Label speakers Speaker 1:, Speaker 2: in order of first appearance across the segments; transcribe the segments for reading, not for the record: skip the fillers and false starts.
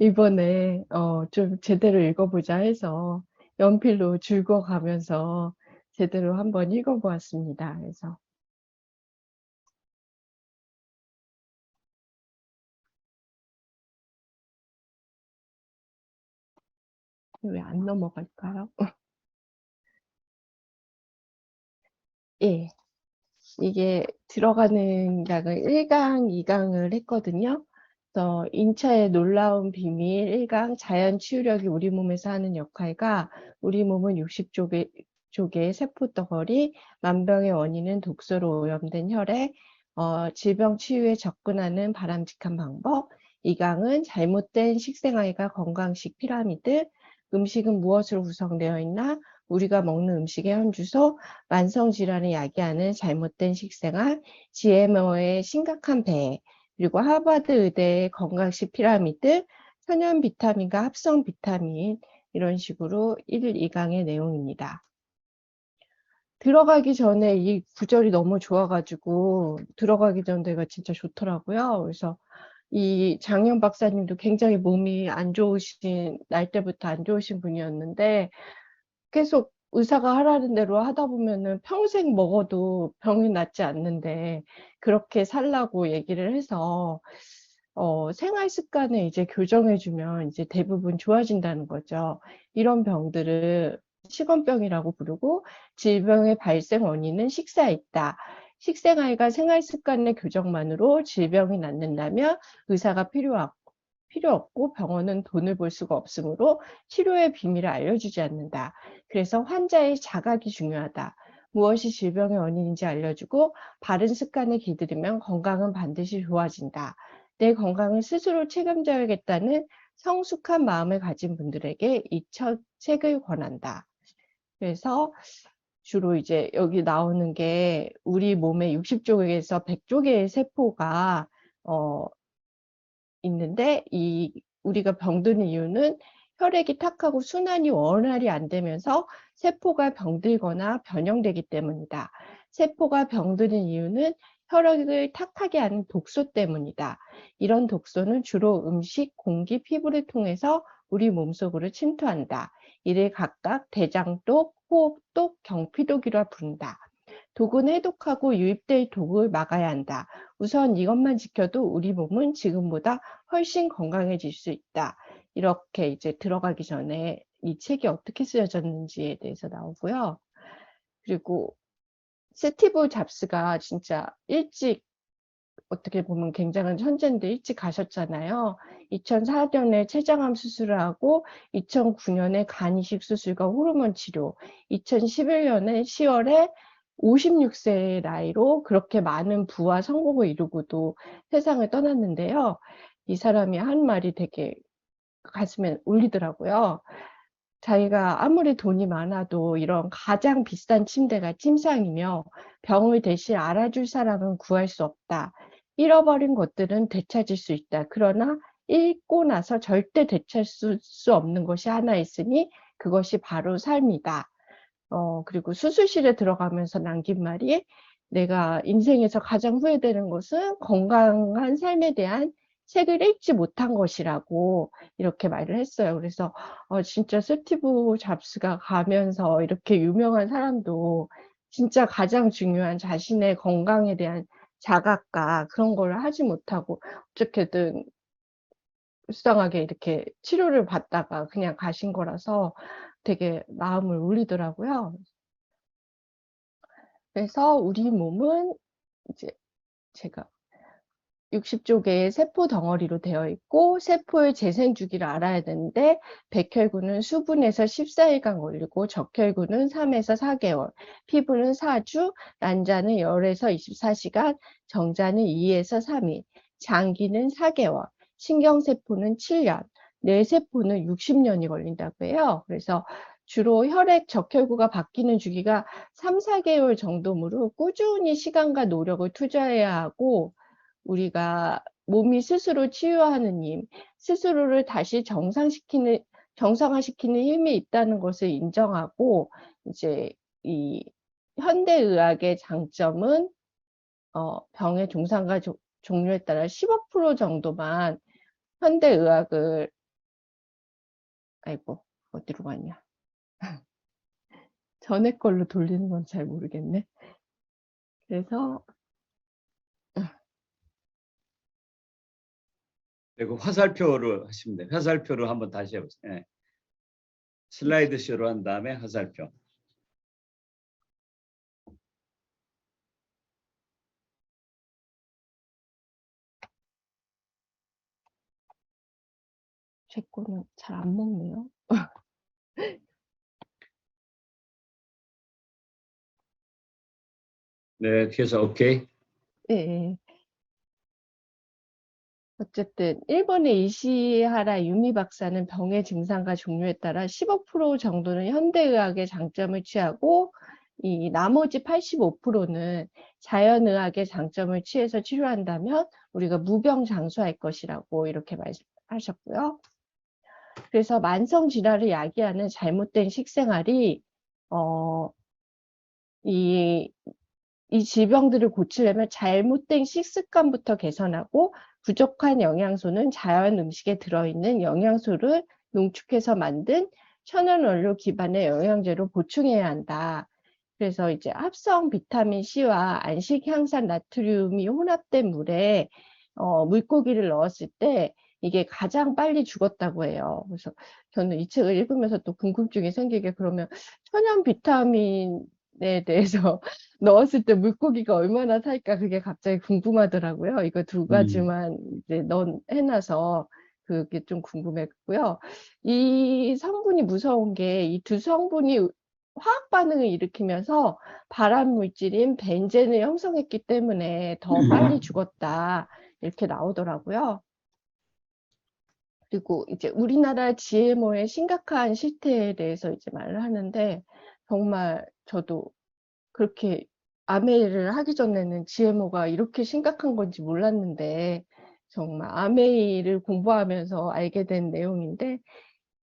Speaker 1: 이번에 좀 제대로 읽어보자 해서 연필로 줄거가면서 제대로 한번 읽어보았습니다. 그래서 왜 안 넘어갈까요? 예, 이게 들어가는 약을 1강, 2강을 했거든요. 그래서 인체의 놀라운 비밀 1강 자연 치유력이 우리 몸에서 하는 역할과 우리 몸은 60조개의 세포 덩어리, 만병의 원인은 독소로 오염된 혈액, 질병 치유에 접근하는 바람직한 방법, 2강은 잘못된 식생활과 건강식 피라미드, 음식은 무엇으로 구성되어 있나, 우리가 먹는 음식의 현주소, 만성질환을 야기하는 잘못된 식생활, GMO의 심각한 폐해, 그리고 하버드 의대의 건강식 피라미드, 천연 비타민과 합성 비타민, 이런 식으로 1, 2강의 내용입니다. 들어가기 전에 이 구절이 너무 좋아가지고 들어가기 전에가 진짜 좋더라고요. 그래서 이 장영 박사님도 굉장히 몸이 안 좋으신, 날 때부터 안 좋으신 분이었는데 계속 의사가 하라는 대로 하다 보면은 평생 먹어도 병이 낫지 않는데 그렇게 살라고 얘기를 해서 생활 습관을 이제 교정해주면 이제 대부분 좋아진다는 거죠. 이런 병들을 식원병이라고 부르고 질병의 발생 원인은 식사에 있다. 식생활과 생활 습관의 교정만으로 질병이 낫는다면 의사가 필요 없고 병원은 돈을 벌 수가 없으므로 치료의 비밀을 알려주지 않는다. 그래서 환자의 자각이 중요하다. 무엇이 질병의 원인인지 알려주고 바른 습관을 길들이면 건강은 반드시 좋아진다. 내 건강을 스스로 책임져야겠다는 성숙한 마음을 가진 분들에게 이 책을 권한다. 그래서 주로 이제 여기 나오는 게 우리 몸의 60쪽에서 100쪽의 세포가 있는데 우리가 병드는 이유는 혈액이 탁하고 순환이 원활히 안 되면서 세포가 병들거나 변형되기 때문이다. 세포가 병드는 이유는 혈액을 탁하게 하는 독소 때문이다. 이런 독소는 주로 음식, 공기, 피부를 통해서 우리 몸속으로 침투한다. 이를 각각 대장독, 호흡독, 경피독이라 부른다. 독은 해독하고 유입될 독을 막아야 한다. 우선 이것만 지켜도 우리 몸은 지금보다 훨씬 건강해질 수 있다. 이렇게 이제 들어가기 전에 이 책이 어떻게 쓰여졌는지에 대해서 나오고요. 그리고 스티브 잡스가 진짜 일찍 어떻게 보면 굉장한 천재인데 일찍 가셨잖아요. 2004년에 췌장암 수술을 하고 2009년에 간 이식 수술과 호르몬 치료, 2011년에 10월에 56세의 나이로 그렇게 많은 부와 성공을 이루고도 세상을 떠났는데요. 이 사람이 한 말이 되게 가슴에 울리더라고요. 자기가 아무리 돈이 많아도 이런 가장 비싼 침대가 침상이며 병을 대신 알아줄 사람은 구할 수 없다. 잃어버린 것들은 되찾을 수 있다. 그러나 잃고 나서 절대 되찾을 수 없는 것이 하나 있으니 그것이 바로 삶이다. 그리고 수술실에 들어가면서 남긴 말이 내가 인생에서 가장 후회되는 것은 건강한 삶에 대한 책을 읽지 못한 것이라고 이렇게 말을 했어요. 그래서 진짜 스티브 잡스가 가면서 이렇게 유명한 사람도 진짜 가장 중요한 자신의 건강에 대한 자각과 그런 걸 하지 못하고 어떻게든 불쌍하게 이렇게 치료를 받다가 그냥 가신 거라서 되게 마음을 울리더라고요. 그래서 우리 몸은 이제 제가 60조개의 세포 덩어리로 되어 있고 세포의 재생 주기를 알아야 되는데 백혈구는 수분에서 14일간 걸리고 적혈구는 3에서 4개월, 피부는 4주, 난자는 열에서 24시간, 정자는 2에서 3일, 장기는 4개월, 신경세포는 7년, 뇌세포는 60년이 걸린다고 해요. 그래서 주로 혈액 적혈구가 바뀌는 주기가 3, 4개월 정도므로 꾸준히 시간과 노력을 투자해야 하고 우리가 몸이 스스로 치유하는 힘, 스스로를 다시 정상화시키는 힘이 있다는 것을 인정하고, 이제 이 현대의학의 장점은, 병의 종상과 종류에 따라 15% 정도만 현대의학을 아이고, 어디로 갔냐. 전에 걸로 돌리는 건 잘 모르겠네. 그래서
Speaker 2: 그리고 화살표로 하시면 돼요. 화살표로 한번 다시 해보세요. 네. 슬라이드 쇼로 한 다음에 화살표.
Speaker 1: 제 거는 잘 안 먹네요.
Speaker 2: 네, 그래서 오케이.
Speaker 1: 네. 어쨌든 일본의 이시하라 유미 박사는 병의 증상과 종류에 따라 15% 정도는 현대의학의 장점을 취하고 이 나머지 85%는 자연의학의 장점을 취해서 치료한다면 우리가 무병장수할 것이라고 이렇게 말씀하셨고요. 그래서 만성 질환을 야기하는 잘못된 식생활이 이 질병들을 고치려면 잘못된 식습관부터 개선하고 부족한 영양소는 자연 음식에 들어있는 영양소를 농축해서 만든 천연 원료 기반의 영양제로 보충해야 한다. 그래서 이제 합성 비타민 C와 안식 향산 나트륨이 혼합된 물에 물고기를 넣었을 때 이게 가장 빨리 죽었다고 해요. 그래서 저는 이 책을 읽으면서 또 궁금증이 생기게 그러면 천연 비타민에 대해서 넣었을 때 물고기가 얼마나 살까 그게 갑자기 궁금하더라고요. 이거 두 가지만 이제 해놔서 그게 좀 궁금했고요. 이 성분이 무서운 게 이 두 성분이 화학 반응을 일으키면서 발암 물질인 벤젠을 형성했기 때문에 더 빨리 죽었다 이렇게 나오더라고요. 그리고 이제 우리나라 GMO의 심각한 실태에 대해서 이제 말을 하는데 정말 저도 그렇게 아메이를 하기 전에는 GMO가 이렇게 심각한 건지 몰랐는데 정말 아메이를 공부하면서 알게 된 내용인데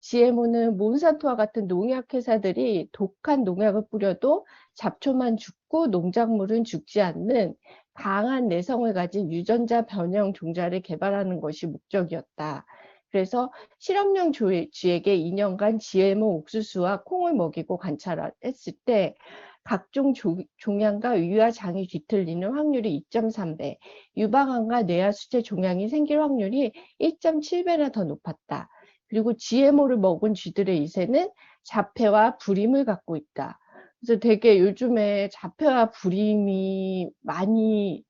Speaker 1: GMO는 몬산토와 같은 농약 회사들이 독한 농약을 뿌려도 잡초만 죽고 농작물은 죽지 않는 강한 내성을 가진 유전자 변형 종자를 개발하는 것이 목적이었다. 그래서 실험용 쥐에게 2년간 GMO 옥수수와 콩을 먹이고 관찰했을 때 각종 종양과 위와 장이 뒤틀리는 확률이 2.3배, 유방암과 뇌하 수체 종양이 생길 확률이 1.7배나 더 높았다. 그리고 GMO를 먹은 쥐들의 이세는 자폐와 불임을 갖고 있다. 그래서 되게 요즘에 자폐와 불임이 많이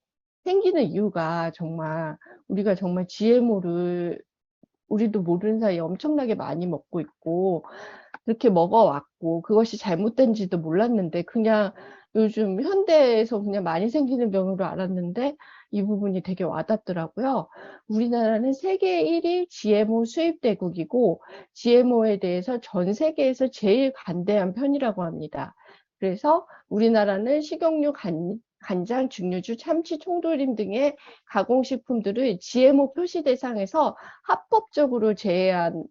Speaker 1: 생기는 이유가 정말 우리가 정말 GMO를 우리도 모르는 사이에 엄청나게 많이 먹고 있고 그렇게 먹어왔고 그것이 잘못된지도 몰랐는데 그냥 요즘 현대에서 그냥 많이 생기는 병으로 알았는데 이 부분이 되게 와닿더라고요. 우리나라는 세계 1위 GMO 수입 대국이고 GMO에 대해서 전 세계에서 제일 관대한 편이라고 합니다. 그래서 우리나라는 식용유, 간장, 증류주, 참치, 총조림 등의 가공식품들을 GMO 표시 대상에서 합법적으로 제외한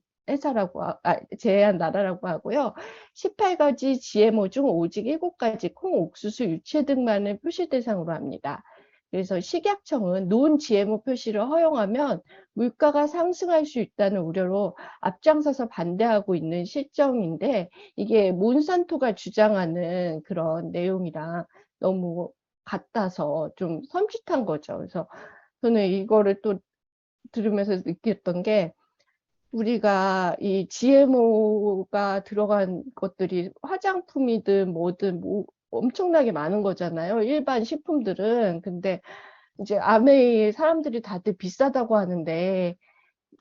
Speaker 1: 나라라고 하고요. 18가지 GMO 중 오직 7가지 콩, 옥수수, 유채 등만을 표시 대상으로 합니다. 그래서 식약청은 논 GMO 표시를 허용하면 물가가 상승할 수 있다는 우려로 앞장서서 반대하고 있는 실정인데 이게 몬산토가 주장하는 그런 내용이랑 너무 같아서 좀 섬찟한 거죠. 그래서 저는 이거를 또 들으면서 느꼈던 게 우리가 이 GMO가 들어간 것들이 화장품이든 뭐든 뭐 엄청나게 많은 거잖아요. 일반 식품들은. 근데 이제 아메이 사람들이 다들 비싸다고 하는데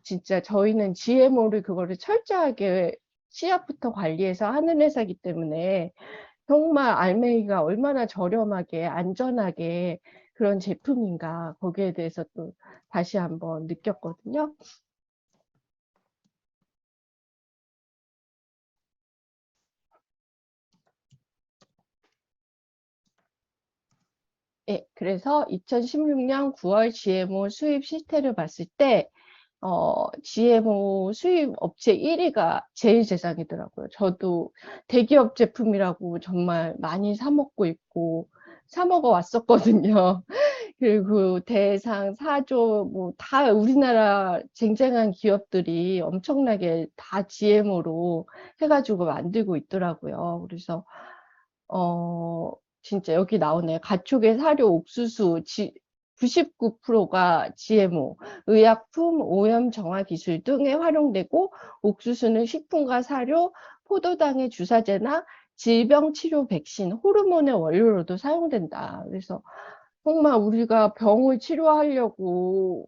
Speaker 1: 진짜 저희는 GMO를 그거를 철저하게 씨앗부터 관리해서 하는 회사이기 때문에 정말 알맹이가 얼마나 저렴하게 안전하게 그런 제품인가 거기에 대해서 또 다시 한번 느꼈거든요. 예, 그래서 2016년 9월 GMO 수입 실태를 봤을 때 GMO 수입 업체 1위가 제일제상이더라고요. 저도 대기업 제품이라고 정말 많이 사 먹고 있고 사 먹어 왔었거든요. 그리고 대상, 사조, 뭐, 다 우리나라 쟁쟁한 기업들이 엄청나게 다 GMO로 해가지고 만들고 있더라고요. 그래서, 어, 진짜 여기 나오네요. 가축의 사료, 옥수수, 99%가 GMO, 의약품, 오염 정화 기술 등에 활용되고, 옥수수는 식품과 사료, 포도당의 주사제나 질병 치료 백신, 호르몬의 원료로도 사용된다. 그래서 정말 우리가 병을 치료하려고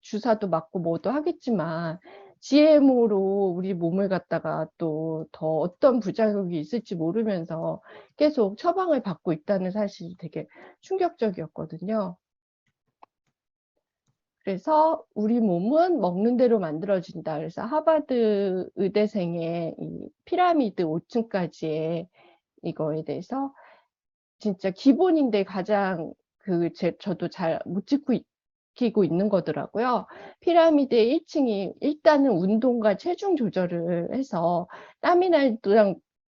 Speaker 1: 주사도 맞고 뭐도 하겠지만 GMO로 우리 몸을 갖다가 또 더 어떤 부작용이 있을지 모르면서 계속 처방을 받고 있다는 사실이 되게 충격적이었거든요. 그래서 우리 몸은 먹는 대로 만들어진다. 그래서 하버드 의대생의 이 피라미드 5층까지의 이거에 대해서 진짜 기본인데 가장 저도 잘 못 지키고 있는 거더라고요. 피라미드의 1층이 일단은 운동과 체중 조절을 해서 땀이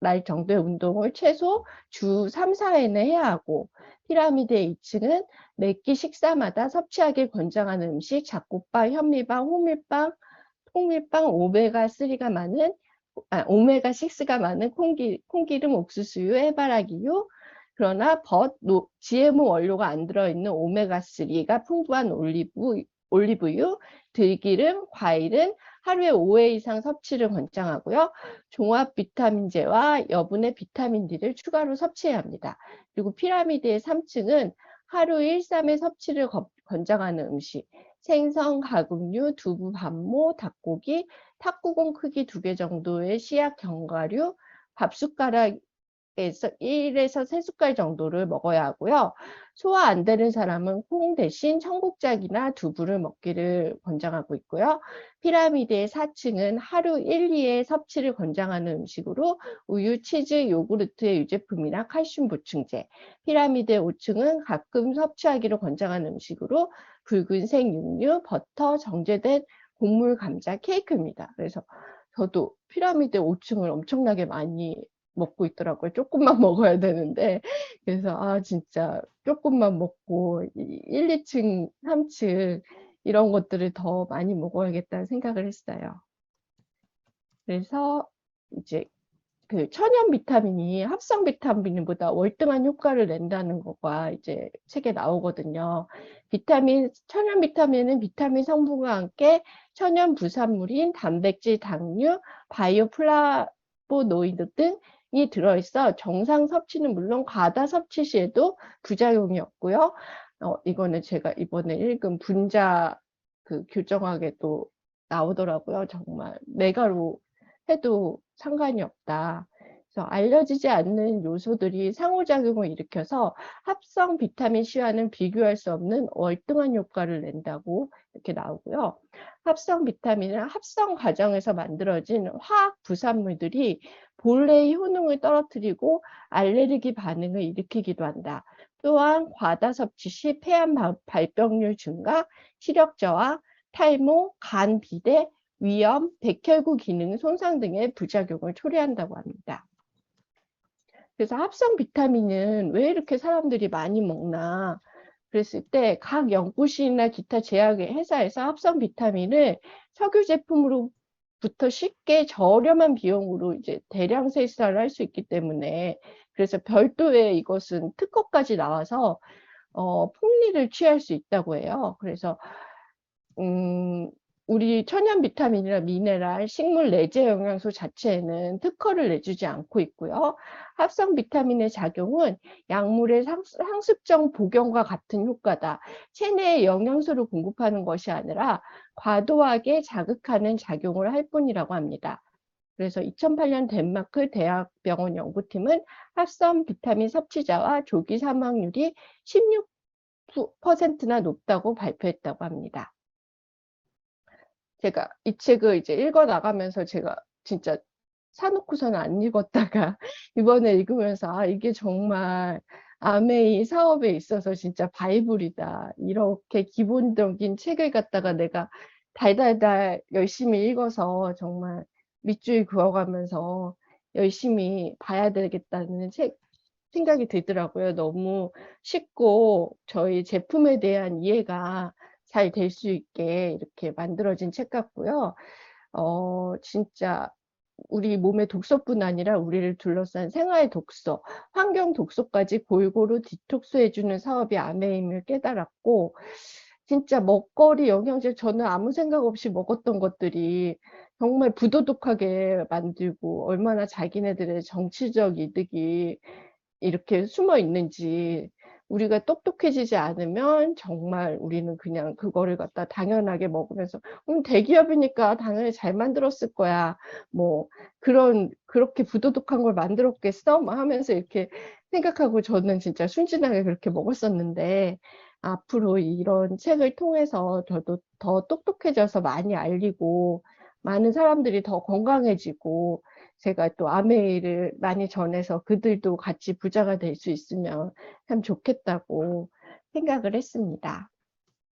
Speaker 1: 날 정도의 운동을 최소 주 3, 4회는 해야 하고, 피라미드의 2층은 매 끼 식사마다 섭취하길 권장하는 음식, 잡곡밥, 현미밥, 호밀빵, 통밀빵, 오메가6가 많은 콩기름, 옥수수유, 해바라기유, 그러나 GMO 원료가 안 들어있는 오메가3가 풍부한 올리브유, 들기름, 과일은 하루에 5회 이상 섭취를 권장하고요. 종합 비타민제와 여분의 비타민 D를 추가로 섭취해야 합니다. 그리고 피라미드의 3층은 하루 1, 3회 섭취를 권장하는 음식, 생선, 가금류, 두부, 반모, 닭고기, 탁구공 크기 2개 정도의 씨앗 견과류, 밥숟가락 1에서 3숟갈 정도를 먹어야 하고요. 소화 안 되는 사람은 콩 대신 청국장이나 두부를 먹기를 권장하고 있고요. 피라미드의 4층은 하루 1, 2회 섭취를 권장하는 음식으로 우유, 치즈, 요구르트의 유제품이나 칼슘 보충제. 피라미드의 5층은 가끔 섭취하기를 권장하는 음식으로 붉은색 육류, 버터, 정제된 곡물, 감자, 케이크입니다. 그래서 저도 피라미드 5층을 엄청나게 많이 먹고 있더라고요. 조금만 먹어야 되는데. 그래서, 진짜 조금만 먹고, 1, 2층, 3층, 이런 것들을 더 많이 먹어야겠다는 생각을 했어요. 그래서, 이제, 천연 비타민이 합성 비타민보다 월등한 효과를 낸다는 거가 이제 책에 나오거든요. 천연 비타민은 비타민 성분과 함께 천연 부산물인 단백질, 당류, 바이오플라보노이드 등이 들어있어 정상 섭취는 물론 과다 섭취 시에도 부작용이 없고요. 이거는 제가 이번에 읽은 분자 교정학에도 나오더라고요. 정말 메가로 해도 상관이 없다. 그래서 알려지지 않는 요소들이 상호작용을 일으켜서 합성 비타민 C와는 비교할 수 없는 월등한 효과를 낸다고 이렇게 나오고요. 합성 비타민은 합성 과정에서 만들어진 화학 부산물들이 본래의 효능을 떨어뜨리고 알레르기 반응을 일으키기도 한다. 또한 과다 섭취 시 폐암 발병률 증가, 시력 저하, 탈모, 간 비대, 위염, 백혈구 기능 손상 등의 부작용을 초래한다고 합니다. 그래서 합성 비타민은 왜 이렇게 사람들이 많이 먹나 그랬을 때 각 연구실이나 기타 제약의 회사에서 합성 비타민을 석유 제품으로부터 쉽게 저렴한 비용으로 이제 대량 생산을 할 수 있기 때문에 그래서 별도의 이것은 특허까지 나와서 폭리를 취할 수 있다고 해요. 그래서 우리 천연 비타민이나 미네랄, 식물 내재 영양소 자체에는 특허를 내주지 않고 있고요. 합성 비타민의 작용은 약물의 상습적 복용과 같은 효과다. 체내에 영양소를 공급하는 것이 아니라 과도하게 자극하는 작용을 할 뿐이라고 합니다. 그래서 2008년 덴마크 대학병원 연구팀은 합성 비타민 섭취자와 조기 사망률이 16%나 높다고 발표했다고 합니다. 제가 이 책을 이제 읽어 나가면서 제가 진짜 사놓고서는 안 읽었다가 이번에 읽으면서 이게 정말 아메이 사업에 있어서 진짜 바이블이다. 이렇게 기본적인 책을 갖다가 내가 달달달 열심히 읽어서 정말 밑줄 그어가면서 열심히 봐야 되겠다는 생각이 들더라고요. 너무 쉽고 저희 제품에 대한 이해가 잘 될 수 있게 이렇게 만들어진 책 같고요. 진짜 우리 몸의 독서뿐 아니라 우리를 둘러싼 생활 독서, 환경 독서까지 골고루 디톡스해주는 사업이 아메임을 깨달았고, 진짜 먹거리 영양제 저는 아무 생각 없이 먹었던 것들이 정말 부도덕하게 만들고 얼마나 자기네들의 정치적 이득이 이렇게 숨어 있는지, 우리가 똑똑해지지 않으면 정말 우리는 그냥 그거를 갖다 당연하게 먹으면서 대기업이니까 당연히 잘 만들었을 거야. 뭐 그렇게 부도덕한 걸 만들었겠어? 막 하면서 이렇게 생각하고 저는 진짜 순진하게 그렇게 먹었었는데, 앞으로 이런 책을 통해서 저도 더 똑똑해져서 많이 알리고 많은 사람들이 더 건강해지고 제가 또 아메이를 많이 전해서 그들도 같이 부자가 될 수 있으면 참 좋겠다고 생각을 했습니다.